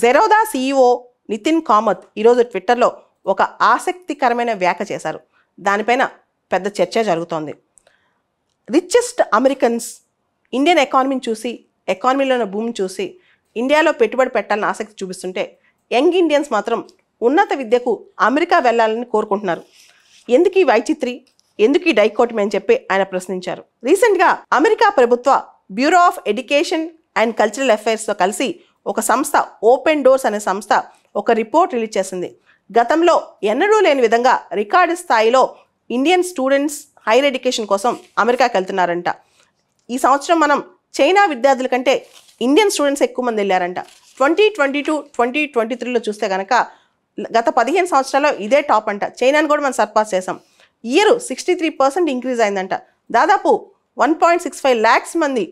Zerodha CEO Nitin Kamath ఈరోజు ట్విట్టర్లో ఒక ఆసక్తికరమైన వ్యాఖ్య చేశారు. దానిపైన పెద్ద చర్చ జరుగుతోంది. రిచెస్ట్ అమెరికన్స్ ఇండియన్ ఎకానమీని చూసి, ఎకానమీలో ఉన్న భూమిని చూసి ఇండియాలో పెట్టుబడి పెట్టాలని ఆసక్తి చూపిస్తుంటే, యంగ్ ఇండియన్స్ మాత్రం ఉన్నత విద్యకు అమెరికా వెళ్ళాలని కోరుకుంటున్నారు. ఎందుకు ఈ వైచిత్రి, ఎందుకు ఈ డైకోటమీ అని చెప్పి ఆయన ప్రశ్నించారు. రీసెంట్గా అమెరికా ప్రభుత్వ bureau of education and cultural అఫైర్స్తో కలిసి ఒక సంస్థ, ఓపెన్ డోర్స్ అనే సంస్థ ఒక రిపోర్ట్ రిలీజ్ చేసింది. గతంలో ఎన్నడూ లేని విధంగా రికార్డు స్థాయిలో ఇండియన్ స్టూడెంట్స్ హైయర్ ఎడ్యుకేషన్ కోసం అమెరికాకి వెళ్తున్నారంట. ఈ సంవత్సరం మనం చైనా విద్యార్థుల కంటే ఇండియన్ స్టూడెంట్స్ ఎక్కువ మంది వెళ్ళారంట. 2022, 2023లో చూస్తే కనుక గత 15 సంవత్సరాల్లో ఇదే టాప్ అంట. చైనాను కూడా మనం సర్పాస్ చేసాం. ఇయర్ 63% ఇంక్రీజ్ అయిందంట. దాదాపు 1.65 lakhs మంది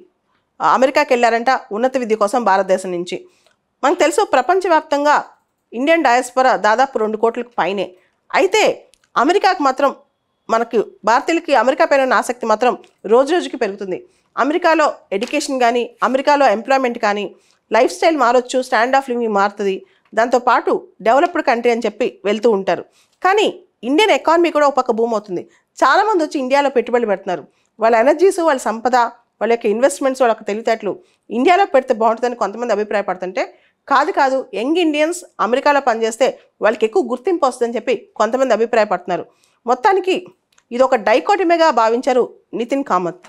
అమెరికాకి వెళ్ళారంట ఉన్నత విద్య కోసం భారతదేశం నుంచి. మనకు తెలుసు ప్రపంచవ్యాప్తంగా ఇండియన్ డయాస్పొరా దాదాపు 2 కోట్లకు పైనే. అయితే అమెరికాకు మాత్రం మనకు భారతీయులకి అమెరికా పైన ఉన్న ఆసక్తి మాత్రం రోజు రోజుకి పెరుగుతుంది. అమెరికాలో ఎడ్యుకేషన్ కానీ, అమెరికాలో ఎంప్లాయ్మెంట్ కానీ, లైఫ్ స్టైల్ మారొచ్చు, స్టాండ్ ఆఫ్ లివింగ్ మారుతుంది. దాంతోపాటు డెవలప్డ్ కంట్రీ అని చెప్పి వెళ్తూ ఉంటారు. కానీ ఇండియన్ ఎకానమీ కూడా ఒక పక్క బూమ్ అవుతుంది. చాలామంది వచ్చి ఇండియాలో పెట్టుబడులు పెడుతున్నారు. వాళ్ళ ఎనర్జీస్, వాళ్ళ సంపద, వాళ్ళ యొక్క ఇన్వెస్ట్మెంట్స్, వాళ్ళ యొక్క తెలివితేటలు ఇండియాలో పెడితే బాగుంటుందని కొంతమంది అభిప్రాయపడుతుంటే, కాదు యంగ్ ఇండియన్స్ అమెరికాలో పనిచేస్తే వాళ్ళకి ఎక్కువ గుర్తింపు వస్తుందని చెప్పి కొంతమంది అభిప్రాయపడుతున్నారు. మొత్తానికి ఇది ఒక డైకోటమీగా భావించారు నితిన్ కామత్.